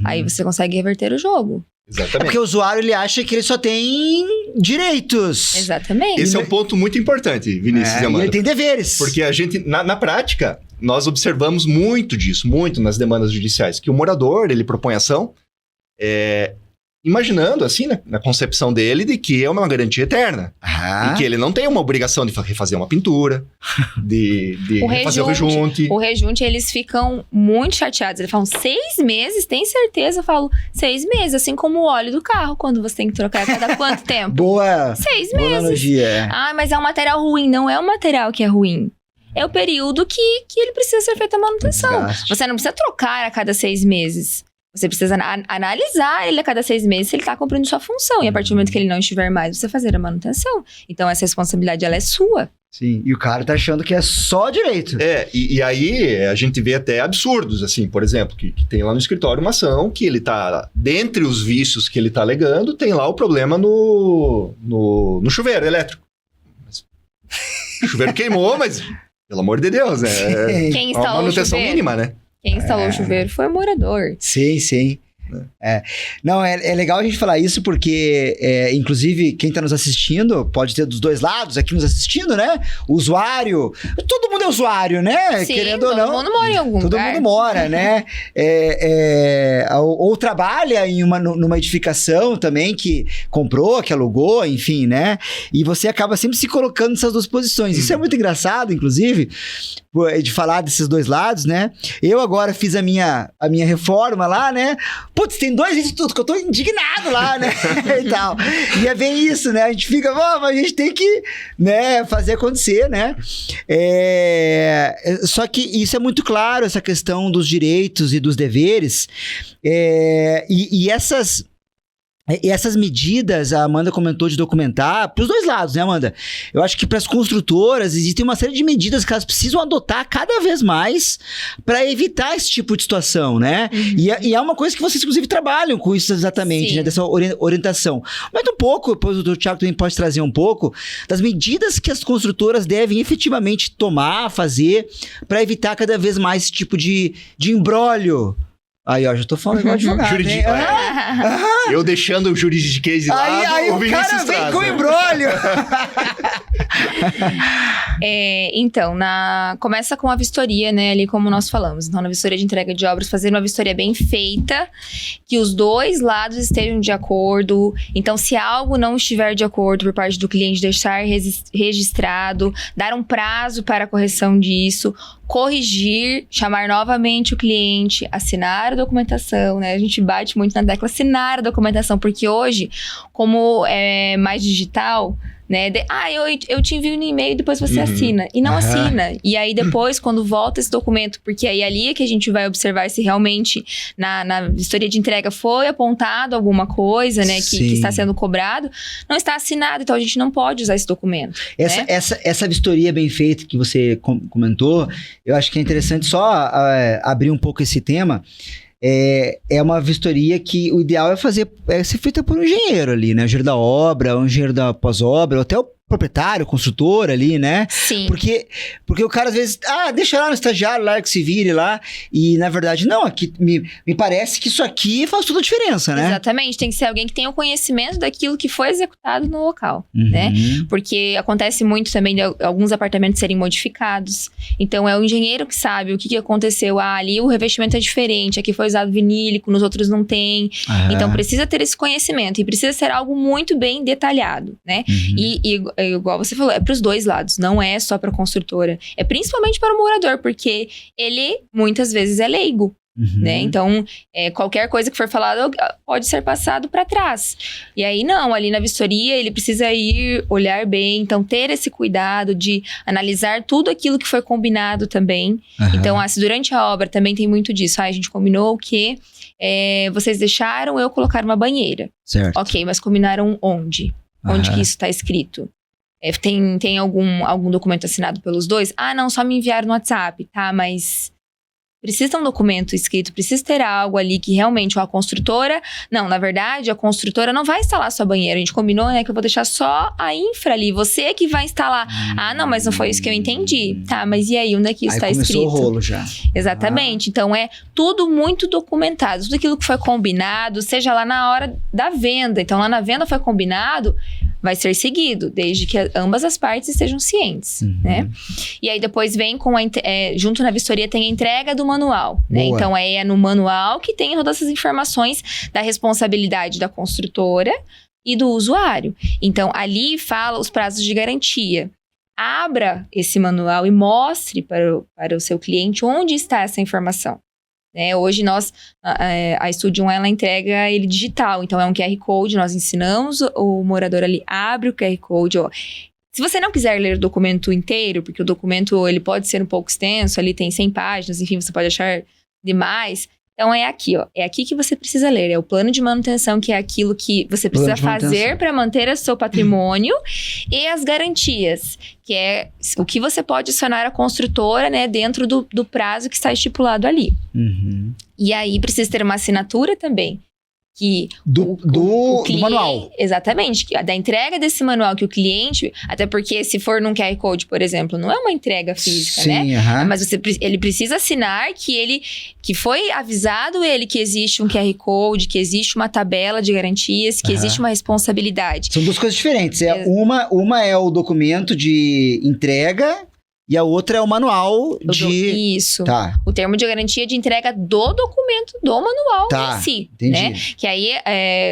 aí você consegue reverter o jogo. Exatamente. Porque o usuário, ele acha que ele só tem direitos. Exatamente. Esse é um ponto muito importante, Vinícius e Amanda. Ele tem deveres. Porque a gente, na prática, nós observamos muito disso, muito nas demandas judiciais, que o morador, ele propõe ação, imaginando, assim, na concepção dele, de que é uma garantia eterna. E que ele não tem uma obrigação de refazer uma pintura, de fazer o rejunte. O rejunte, eles ficam muito chateados. Eles falam, 6 meses? Tem certeza? Eu falo, 6 meses. Assim como o óleo do carro, quando você tem que trocar a cada quanto tempo? Boa! 6 boa meses. Analogia. Mas é um material ruim. Não é um material que é ruim. É o período que ele precisa ser feita a manutenção. Desgaste. Você não precisa trocar a cada 6 meses. Você precisa analisar ele a cada 6 meses se ele está cumprindo sua função. E a partir do momento que ele não estiver mais, você fazer a manutenção. Então, essa responsabilidade, ela é sua. Sim, e o cara tá achando que é só direito. E aí a gente vê até absurdos, assim, por exemplo, que tem lá no escritório uma ação que ele tá, dentre os vícios que ele tá alegando, tem lá o problema no chuveiro elétrico. O chuveiro queimou, mas Pelo amor de Deus, né? Quem Uma instalou o manutenção chuveiro? mínima, né? Quem instalou o chuveiro foi o morador. Sim. Não, é legal a gente falar isso porque, inclusive, quem tá nos assistindo, pode ter dos dois lados aqui nos assistindo, né? O usuário, todo mundo é usuário, né? Sim, Querendo ou não. todo mundo mora em algum Todo lugar. mundo mora, né? Ou trabalha numa edificação também que comprou, que alugou, enfim, né? E você acaba sempre se colocando nessas duas posições. Isso é muito engraçado, inclusive, de falar desses dois lados, né? Eu agora fiz a minha reforma lá, né? Putz, tem dois institutos que eu tô indignado lá, né? E tal. E é bem isso, né? A gente fica, mas a gente tem que, né, fazer acontecer, né? Só que isso é muito claro, essa questão dos direitos e dos deveres. E essas medidas, a Amanda comentou de documentar, para os dois lados, né, Amanda? Eu acho que para as construtoras existem uma série de medidas que elas precisam adotar cada vez mais para evitar esse tipo de situação, né? E é uma coisa que vocês, inclusive, trabalham com isso exatamente, né? Dessa orientação. Mas um pouco, depois o Dr. Thiago também pode trazer um pouco, das medidas que as construtoras devem efetivamente tomar, fazer, para evitar cada vez mais esse tipo de imbróglio. Aí, ó, já tô falando igual advogado, hein? Eu deixando o juridiquês de lado, aí o cara vem com embrólio. Então, começa com a vistoria, né? Ali como nós falamos. Então, na vistoria de entrega de obras, fazer uma vistoria bem feita, que os dois lados estejam de acordo. Então, se algo não estiver de acordo por parte do cliente, deixar registrado, dar um prazo para a correção disso, corrigir, chamar novamente o cliente, assinar a documentação, né? A gente bate muito na tecla assinar a documentação, porque hoje, como é mais digital, né? Eu te envio no e-mail e depois você assina. E não assina. E aí depois, quando volta esse documento, porque aí ali é que a gente vai observar se realmente na vistoria de entrega foi apontado alguma coisa, né? Que está sendo cobrado. Não está assinado, então a gente não pode usar esse documento. Essa vistoria bem feita que você comentou, eu acho que é interessante só abrir um pouco esse tema. É uma vistoria que o ideal é ser feita por um engenheiro ali, né? O engenheiro da obra, o engenheiro da pós-obra, ou até o proprietário, o construtor ali, né? Sim. Porque o cara às vezes, deixa lá no estagiário, lá que se vire lá. E na verdade, não, aqui me parece que isso aqui faz toda a diferença, né? Exatamente, tem que ser alguém que tenha o conhecimento daquilo que foi executado no local, né? Porque acontece muito também de alguns apartamentos serem modificados. Então, é o engenheiro que sabe o que aconteceu. Ali o revestimento é diferente, aqui foi usado vinílico, nos outros não tem. Então, precisa ter esse conhecimento e precisa ser algo muito bem detalhado, né? E igual você falou, é para os dois lados, não é só para a construtora. É principalmente para o morador, porque ele muitas vezes é leigo. Né? Então, qualquer coisa que for falado pode ser passado para trás. E aí, não, ali na vistoria ele precisa olhar bem, então ter esse cuidado de analisar tudo aquilo que foi combinado também. Então, se durante a obra também tem muito disso. A gente combinou que vocês deixaram eu colocar uma banheira. Certo. Ok, mas combinaram onde? Onde que isso está escrito? Tem algum documento assinado pelos dois? Não, só me enviaram no WhatsApp, tá? Mas precisa um documento escrito, precisa ter algo ali que realmente a construtora... Não, na verdade, a construtora não vai instalar a sua banheira. A gente combinou, né, que eu vou deixar só a infra ali. Você é que vai instalar. Não, mas não foi isso que eu entendi. Tá, mas e aí, onde é que isso está escrito? Começou o rolo já. Exatamente. Então, é tudo muito documentado. Tudo aquilo que foi combinado, seja lá na hora da venda. Então, lá na venda foi combinado, vai ser seguido, desde que ambas as partes estejam cientes, né? E aí depois vem junto na vistoria tem a entrega do manual, né? Então é no manual que tem todas essas informações da responsabilidade da construtora e do usuário. Então ali fala os prazos de garantia. Abra esse manual e mostre para o seu cliente onde está essa informação. Hoje a Studio One, ela entrega ele digital, então é um QR Code, nós ensinamos o morador ali, abre o QR Code, Se você não quiser ler o documento inteiro, porque o documento ele pode ser um pouco extenso, ali tem 100 páginas, enfim, você pode achar demais. Então é aqui, é aqui que você precisa ler, é o plano de manutenção, que é aquilo que você precisa fazer para manter o seu patrimônio, e as garantias, que é o que você pode acionar a construtora, né, dentro do prazo que está estipulado ali. E aí precisa ter uma assinatura também, que Do cliente, manual. Exatamente, da entrega desse manual que o cliente, até porque se for num QR Code, por exemplo, não é uma entrega física, né? Sim, aham. Mas ele precisa assinar que foi avisado ele que existe um QR Code, que existe uma tabela de garantias, que existe uma responsabilidade. São duas coisas diferentes. Uma é o documento de entrega e a outra é o manual de... Isso. Tá, O termo de garantia de entrega do documento do manual em si. entendi. Né? Que aí,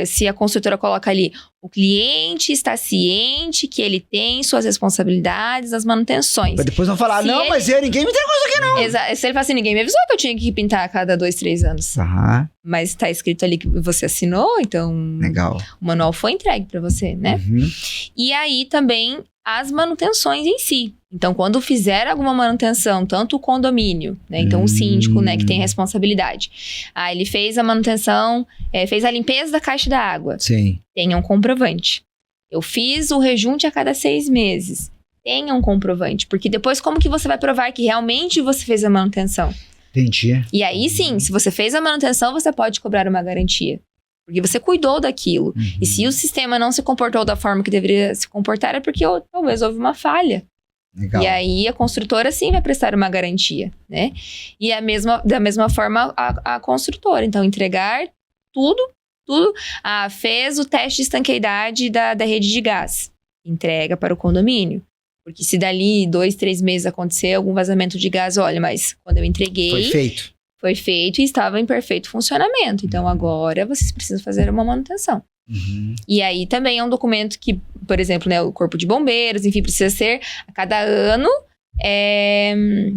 se a construtora coloca ali, o cliente está ciente que ele tem suas responsabilidades nas manutenções. Pra depois não falar, Se não, ele- mas ninguém me entregou isso aqui, não. Se ele fala assim, ninguém me avisou que eu tinha que pintar a cada 2, 3 anos. Aham, Mas tá escrito ali que você assinou, então legal. o manual foi entregue para você, né? Uhum. E aí também as manutenções em si. Então, quando fizer alguma manutenção, tanto o condomínio, né? Então, o síndico, né, que tem responsabilidade. Ah, ele fez a manutenção, fez a limpeza da caixa da água. Sim. Tenha um comprovante. Eu fiz o rejunte a cada 6 meses. Tenha um comprovante. Porque depois, como que você vai provar que realmente você fez a manutenção? Entendi. E aí, sim, se você fez a manutenção, você pode cobrar uma garantia. Porque você cuidou daquilo. Uhum. E se o sistema não se comportou da forma que deveria se comportar, é porque talvez houve uma falha. Legal. E aí a construtora sim vai prestar uma garantia, né? E da mesma forma a construtora. Então, entregar tudo. Fez o teste de estanqueidade da rede de gás. Entrega para o condomínio. Porque se dali 2, 3 meses acontecer algum vazamento de gás, olha, mas quando eu entreguei... Foi feito. e estava em perfeito funcionamento. Então, agora vocês precisam fazer uma manutenção. Uhum. E aí também é um documento que, por exemplo, né, o Corpo de Bombeiros, enfim, precisa ser a cada ano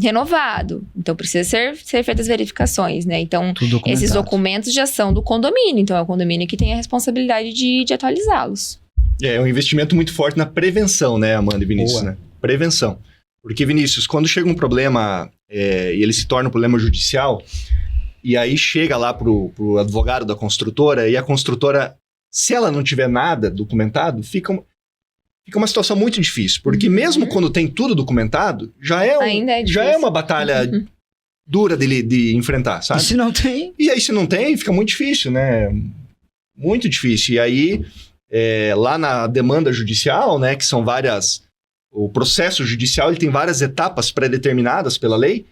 renovado. Então, precisa ser feitas verificações, né? Então, Tudo documentado. esses documentos já são do condomínio. Então, é o condomínio que tem a responsabilidade de atualizá-los. É um investimento muito forte na prevenção, né, Amanda e Vinícius? Boa. Né? Prevenção. Porque, Vinícius, quando chega um problema e ele se torna um problema judicial, e aí chega lá pro advogado da construtora, e a construtora, se ela não tiver nada documentado, fica uma situação muito difícil. Porque mesmo quando tem tudo documentado, já é uma batalha dura de enfrentar, sabe? E se não tem? E aí, se não tem, fica muito difícil, né? Muito difícil. E aí, lá na demanda judicial, né, que são várias... O processo judicial ele tem várias etapas pré-determinadas pela lei.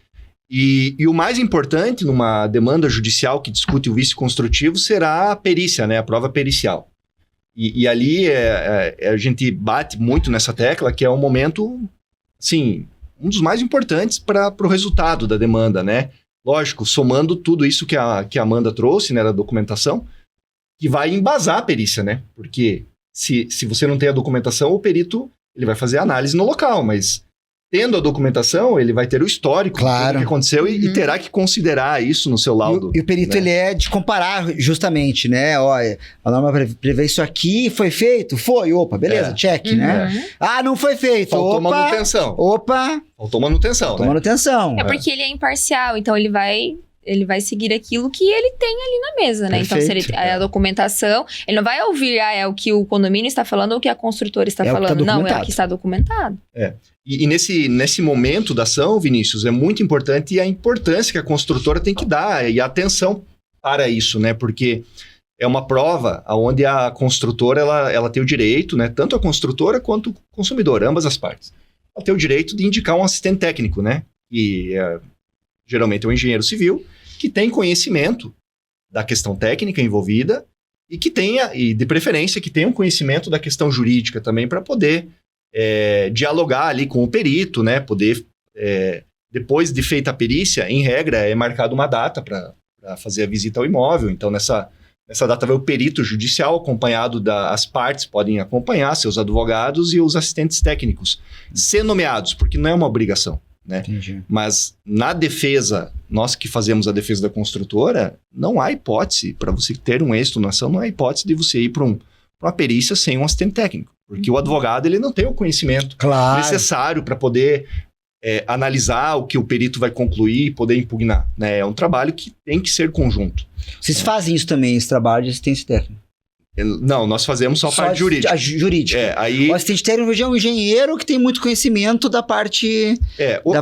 E o mais importante numa demanda judicial que discute o vício construtivo será a perícia, né? A prova pericial. E ali a gente bate muito nessa tecla, que é um momento, assim, um dos mais importantes para o resultado da demanda, né? Lógico, somando tudo isso que a Amanda trouxe, né, da documentação, que vai embasar a perícia, né? Porque se você não tem a documentação, o perito ele vai fazer a análise no local, mas tendo a documentação, ele vai ter o histórico Claro. do que aconteceu e terá que considerar isso no seu laudo. E o perito, né? ele é de comparar justamente, né? Olha, a norma prevê isso aqui, foi feito? Foi, opa, beleza, check, né? Ah, não foi feito, Faltou opa, manutenção. opa, Faltou manutenção, faltou né? manutenção. É porque ele é imparcial, então ele vai seguir aquilo que ele tem ali na mesa, né? Então, se ele, Perfeito. a documentação, ele não vai ouvir é o que o condomínio está falando ou o que a construtora está É o que tá falando. Não, é o documentado. que está documentado. E nesse momento da ação, Vinícius, é muito importante a importância que a construtora tem que dar e a atenção para isso, né? Porque é uma prova onde a construtora ela tem o direito, né? Tanto a construtora quanto o consumidor, ambas as partes. Ela tem o direito de indicar um assistente técnico, né? E geralmente é um engenheiro civil que tem conhecimento da questão técnica envolvida e que tenha, e de preferência, que tenha um conhecimento da questão jurídica também para poder dialogar ali com o perito, né? Poder, depois de feita a perícia, em regra, é marcada uma data para fazer a visita ao imóvel. Então, nessa data vai o perito judicial acompanhado as partes, podem acompanhar seus advogados e os assistentes técnicos, ser nomeados, porque não é uma obrigação, né? Entendi. Mas na defesa, nós que fazemos a defesa da construtora, não há hipótese, para você ter um êxito na ação, não há hipótese de você ir para uma perícia sem um assistente técnico. Porque o advogado ele não tem o conhecimento Claro. necessário para poder analisar o que o perito vai concluir e poder impugnar, né? É um trabalho que tem que ser conjunto. Vocês fazem isso também, esse trabalho de assistência técnica. Não, nós fazemos só a parte jurídica. A jurídica. Aí... O assistente técnico é um engenheiro que tem muito conhecimento da parte,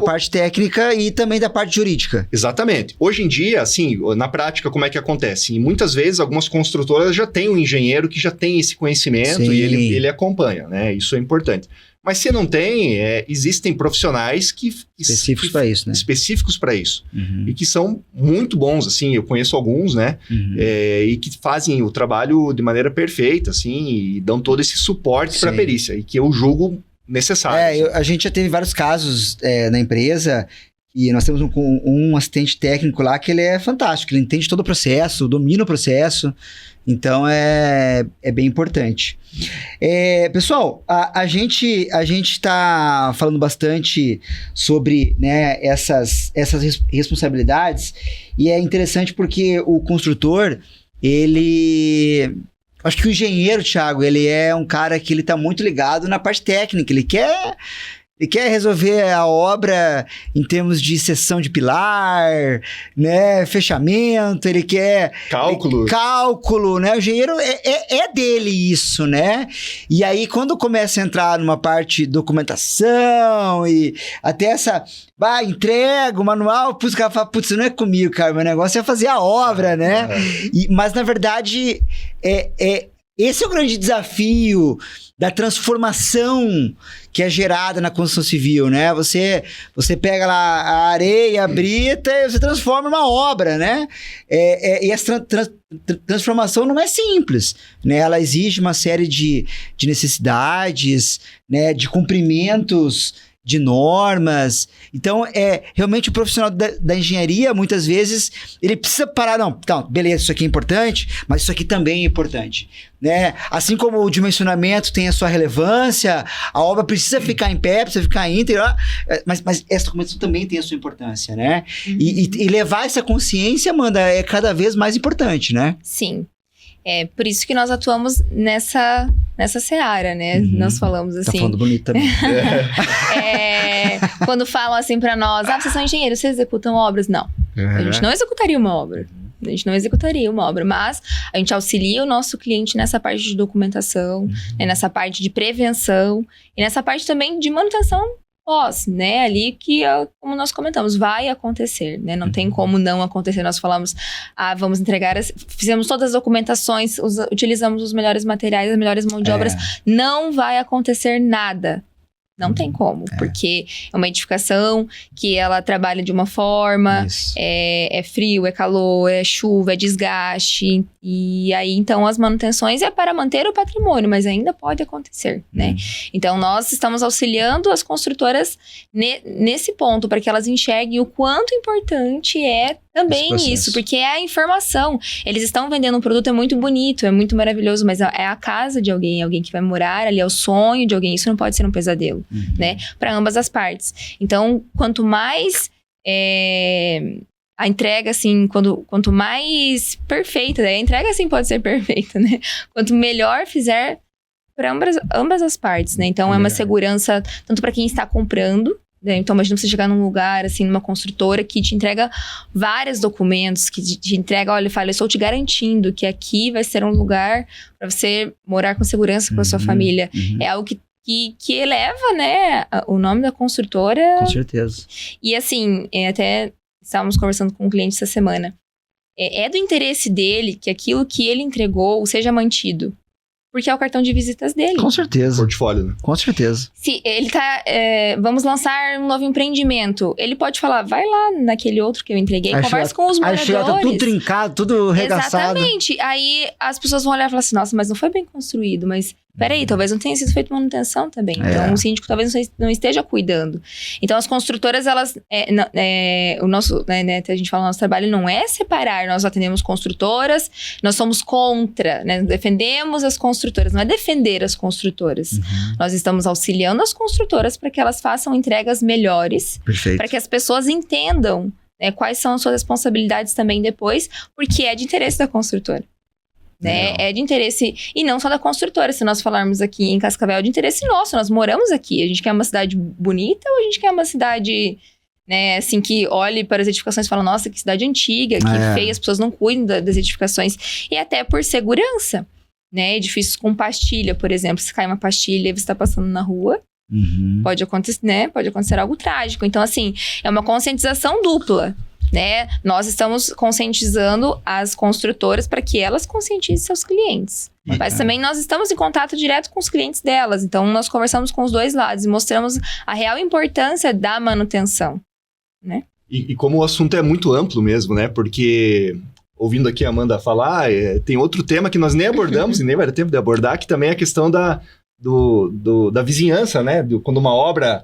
parte técnica e também da parte jurídica. Exatamente. Hoje em dia, assim, na prática, como é que acontece? E muitas vezes, algumas construtoras já têm um engenheiro que já tem esse conhecimento e ele acompanha, né? Isso é importante. Mas se não tem, existem profissionais específicos para isso, né? Específicos para isso. E que são muito bons, assim, eu conheço alguns, né? E que fazem o trabalho de maneira perfeita, assim, e dão todo esse suporte para a perícia, e que eu julgo necessário. A gente já teve vários casos na empresa, e nós temos um assistente técnico lá que ele é fantástico, ele entende todo o processo, domina o processo, então é bem importante. Pessoal, a gente está falando bastante sobre, né, essas responsabilidades, e é interessante porque o construtor, acho que o engenheiro, Thiago, ele é um cara que ele está muito ligado na parte técnica, ele quer resolver a obra em termos de seção de pilar, né, fechamento, ele quer... Cálculo, né? O engenheiro é dele isso, né? E aí, quando começa a entrar numa parte de documentação e até essa... entrega o manual, o cara fala, putz, não é comigo, cara, meu negócio é fazer a obra, né? Mas, na verdade, esse é o grande desafio da transformação que é gerada na construção civil, né? Você pega lá a areia, a brita e você transforma numa obra, né? E essa transformação não é simples, né? Ela exige uma série de necessidades, né? De cumprimentos de normas. Então, realmente o profissional da engenharia, muitas vezes, ele precisa parar, então, beleza, isso aqui é importante, mas isso aqui também é importante, né? Assim como o dimensionamento tem a sua relevância, a obra precisa ficar em pé, precisa ficar íntegra, mas essa documentação também tem a sua importância, né? E levar essa consciência, Amanda, é cada vez mais importante, né? Sim. É por isso que nós atuamos nessa seara, né? Nós falamos assim... Tá falando bonito também. Quando falam assim pra nós, vocês são engenheiros, vocês executam obras? Não. A gente não executaria uma obra. Mas a gente auxilia o nosso cliente nessa parte de documentação, né, nessa parte de prevenção e nessa parte também de manutenção pós, né, ali que, como nós comentamos, vai acontecer, né, não tem como não acontecer. Nós falamos, vamos entregar, fizemos todas as documentações, utilizamos os melhores materiais, as melhores mãos de obras, não vai acontecer nada. Não tem como, porque é uma edificação que ela trabalha de uma forma, é frio, é calor, é chuva, é desgaste, e aí então as manutenções é para manter o patrimônio, mas ainda pode acontecer, né? Então nós estamos auxiliando as construtoras nesse ponto, para que elas enxerguem o quanto importante é também isso, porque é a informação. Eles estão vendendo um produto, é muito bonito, é muito maravilhoso, mas é a casa de alguém que vai morar ali, é o sonho de alguém, isso não pode ser um pesadelo, né? Para ambas as partes. Então, quanto mais a entrega, assim, quanto mais perfeita, a entrega, assim, pode ser perfeita, né? Quanto melhor fizer para ambas as partes, né? Então, é uma segurança tanto para quem está comprando. Então, imagina você chegar num lugar, assim, numa construtora que te entrega vários documentos, que te entrega, olha, fala, eu estou te garantindo que aqui vai ser um lugar para você morar com segurança com a sua família. É algo que eleva, né, o nome da construtora. Com certeza. E assim, até estávamos conversando com um cliente essa semana. É do interesse dele que aquilo que ele entregou seja mantido. Porque é o cartão de visitas dele. Com certeza. Portfólio, né? Com certeza. Se ele vamos lançar um novo empreendimento. Ele pode falar, vai lá naquele outro que eu entreguei, conversa com os moradores. Aí tá tudo trincado, tudo regaçado. Exatamente. Aí as pessoas vão olhar e falar assim, nossa, mas não foi bem construído, mas... Peraí, talvez não tenha sido feito manutenção também. Então, o síndico talvez não esteja cuidando. Então, as construtoras, elas... o nosso, né, a gente fala, o nosso trabalho não é separar. Nós atendemos construtoras, nós somos contra, né? Defendemos as construtoras, não é defender as construtoras. Nós estamos auxiliando as construtoras para que elas façam entregas melhores. Perfeito. Para que as pessoas entendam, né, quais são as suas responsabilidades também depois, porque é de interesse da construtora. Né? É de interesse, e não só da construtora. Se nós falarmos aqui em Cascavel, é de interesse nosso, nós moramos aqui. A gente quer uma cidade bonita ou a gente quer uma cidade, né, assim, que olhe para as edificações e fala, nossa, que cidade antiga, que feia, as pessoas não cuidam das edificações. E até por segurança, né? Edifícios com pastilha, por exemplo. Se cai uma pastilha e você está passando na rua, pode acontecer, né? Pode acontecer algo trágico. Então, assim, é uma conscientização dupla, né? Nós estamos conscientizando as construtoras para que elas conscientizem seus clientes. Mas também nós estamos em contato direto com os clientes delas. Então, nós conversamos com os dois lados e mostramos a real importância da manutenção, né? E como o assunto é muito amplo mesmo, né? Porque, ouvindo aqui a Amanda falar, tem outro tema que nós nem abordamos e nem vai dar tempo de abordar, que também é a questão da vizinhança, né? Quando uma obra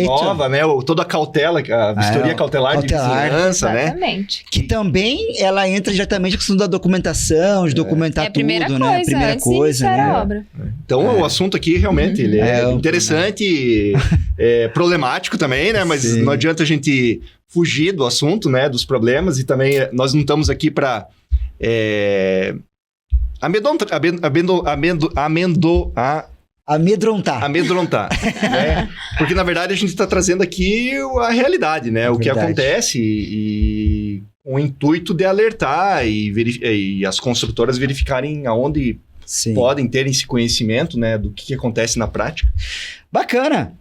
nova, né? Toda a cautela, a vistoria cautelar de vizinhança, né? Exatamente. Que também ela entra diretamente na questão da documentação, de documentar tudo, né? Primeira coisa, né? A obra. Então, o assunto aqui realmente ele é interessante, problemático também, né? Mas não adianta a gente fugir do assunto, né? Dos problemas, e também nós não estamos aqui para amedrontar, né? Porque, na verdade, a gente está trazendo aqui a realidade, né? O que acontece e com o intuito de alertar e as construtoras verificarem aonde podem ter esse conhecimento, né? Do que acontece na prática. Bacana!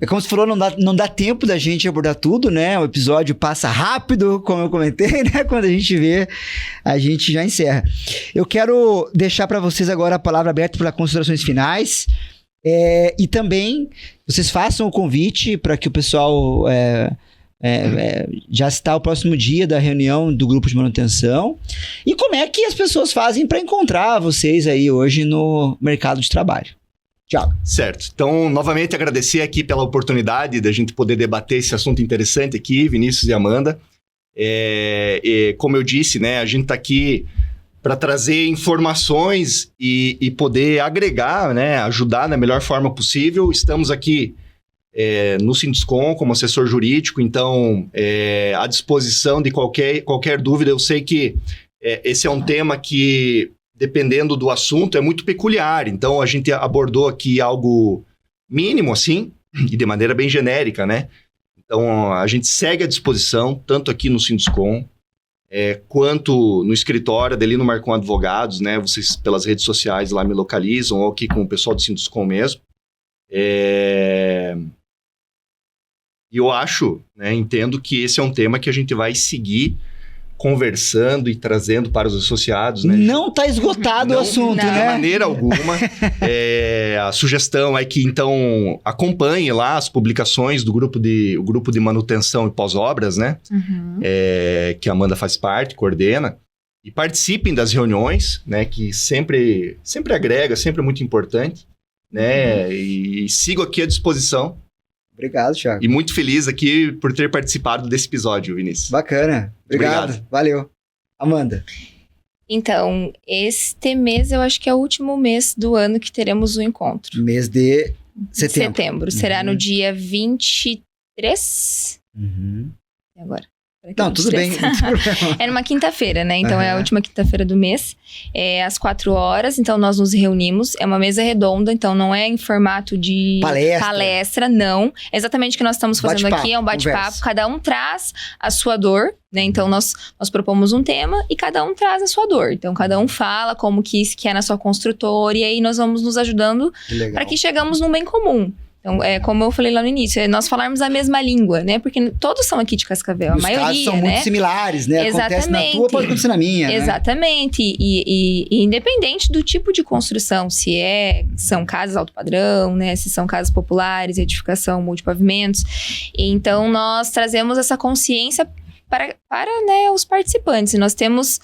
É como você falou, não dá tempo da gente abordar tudo, né? O episódio passa rápido, como eu comentei, né? Quando a gente vê, a gente já encerra. Eu quero deixar para vocês agora a palavra aberta para considerações finais. E também, vocês façam o convite para que o pessoal já está o próximo dia da reunião do grupo de manutenção. E como é que as pessoas fazem para encontrar vocês aí hoje no mercado de trabalho? Tchau. Certo. Então, novamente, agradecer aqui pela oportunidade da gente poder debater esse assunto interessante aqui, Vinícius e Amanda. Como eu disse, né, a gente está aqui para trazer informações e poder agregar, né, ajudar da melhor forma possível. Estamos aqui no Sinduscom como assessor jurídico, então, à disposição de qualquer dúvida. Eu sei que esse é um tema que, dependendo do assunto, é muito peculiar. Então, a gente abordou aqui algo mínimo, assim, e de maneira bem genérica, né? Então, a gente segue à disposição, tanto aqui no Sinduscom, quanto no escritório, dali no Marcon Advogados, né? Vocês, pelas redes sociais, lá me localizam, ou aqui com o pessoal do Sinduscom mesmo. E eu acho, né, entendo que esse é um tema que a gente vai seguir conversando e trazendo para os associados, né? Não está esgotado o assunto, né? De maneira alguma. A sugestão é que, então, acompanhe lá as publicações do grupo de manutenção e pós-obras, né? Que a Amanda faz parte, coordena. E participem das reuniões, né? Que sempre agrega, sempre é muito importante, né? E sigo aqui à disposição. Obrigado, Thiago. E muito feliz aqui por ter participado desse episódio, Vinícius. Bacana. Obrigado. Valeu. Amanda. Então, este mês eu acho que é o último mês do ano que teremos o encontro. Mês de setembro. Será no dia 23. Agora. Não, tudo bem. É numa quinta-feira, né? Então, é a última quinta-feira do mês. Às 4 horas. Então, nós nos reunimos. É uma mesa redonda. Então, não é em formato de palestra, não. É exatamente o que nós estamos fazendo aqui. É um bate-papo. Cada um traz a sua dor, né? Então, nós propomos um tema e cada um traz a sua dor. Então, cada um fala como que é na sua construtora. E aí, nós vamos nos ajudando para que chegamos num bem comum. Então, como eu falei lá no início, nós falarmos a mesma língua, né? Porque todos são aqui de Cascavel, a maioria, casos são muito similares, né? Exatamente. Acontece na tua, pode acontecer na minha, exatamente. Né? E independente do tipo de construção, se são casas alto padrão, né? Se são casas populares, edificação multipavimentos. Então, nós trazemos essa consciência para né, os participantes. E nós temos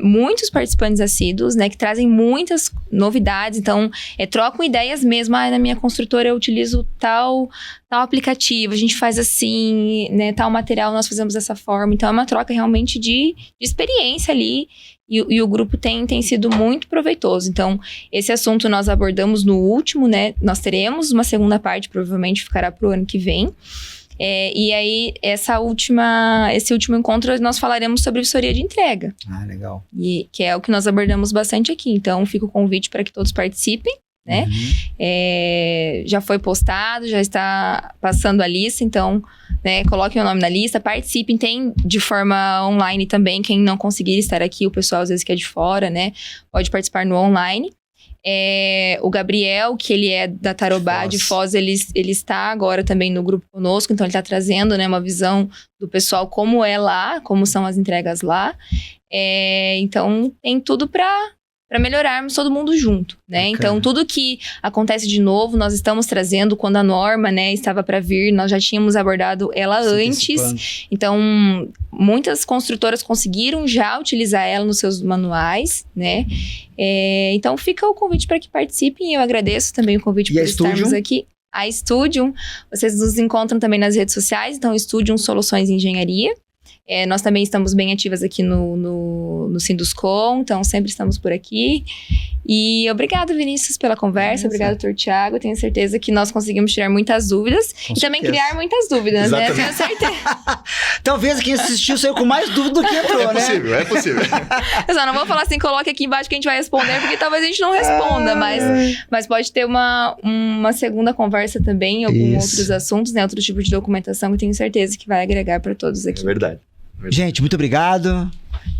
muitos participantes assíduos, né, que trazem muitas novidades. Então, trocam ideias mesmo. Na minha construtora eu utilizo tal aplicativo, a gente faz assim, né, tal material nós fazemos dessa forma. Então, é uma troca realmente de experiência ali. E o grupo tem sido muito proveitoso. Então, esse assunto nós abordamos no último, né? Nós teremos uma segunda parte, provavelmente ficará para o ano que vem. E aí, esse último encontro, nós falaremos sobre vistoria de entrega. Ah, legal. Que é o que nós abordamos bastante aqui. Então, fica o convite para que todos participem. né? Já foi postado, já está passando a lista, então, né, coloquem o nome na lista, participem, tem de forma online também, quem não conseguir estar aqui, o pessoal às vezes que é de fora, né, pode participar no online. O Gabriel, que ele é da Tarobá de Foz, ele está agora também no grupo conosco, então ele está trazendo, né, uma visão do pessoal como é lá, como são as entregas lá. Então tem tudo para melhorarmos todo mundo junto, né? Bacana. Então, tudo que acontece de novo, nós estamos trazendo. Quando a Norma, né, estava para vir, nós já tínhamos abordado ela antes. Então, muitas construtoras conseguiram já utilizar ela nos seus manuais, né? Então, fica o convite para que participem. Eu agradeço também o convite por estarmos aqui. A Studium, vocês nos encontram também nas redes sociais. Então, Studium Soluções em Engenharia. Nós também estamos bem ativas aqui no Sinduscom, então sempre estamos por aqui. E obrigado, Vinícius, pela conversa. Obrigado, Dr. Thiago. Tenho certeza que nós conseguimos tirar muitas dúvidas e também criar muitas dúvidas, Exatamente. né? Tenho certeza. Talvez quem assistiu saiu com mais dúvida do que entrou, né? É possível. Eu só não vou falar assim, coloque aqui embaixo que a gente vai responder, porque talvez a gente não responda, mas pode ter uma segunda conversa também, alguns outros assuntos, né? Outro tipo de documentação que eu tenho certeza que vai agregar para todos aqui. É verdade. Gente, muito obrigado.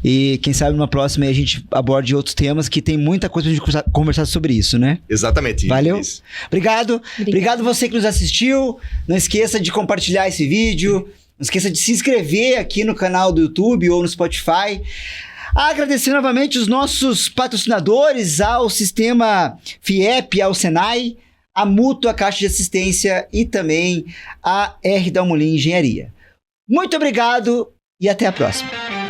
E quem sabe numa próxima a gente aborde outros temas que tem muita coisa pra gente conversar sobre isso, né? Exatamente. Valeu? Isso. Obrigado. Obrigado você que nos assistiu. Não esqueça de compartilhar esse vídeo. Não esqueça de se inscrever aqui no canal do YouTube ou no Spotify. Agradecer novamente os nossos patrocinadores, ao Sistema FIEP, ao Senai, a Mútua Caixa de Assistência e também a R. Dalmolin Engenharia. Muito obrigado e até a próxima.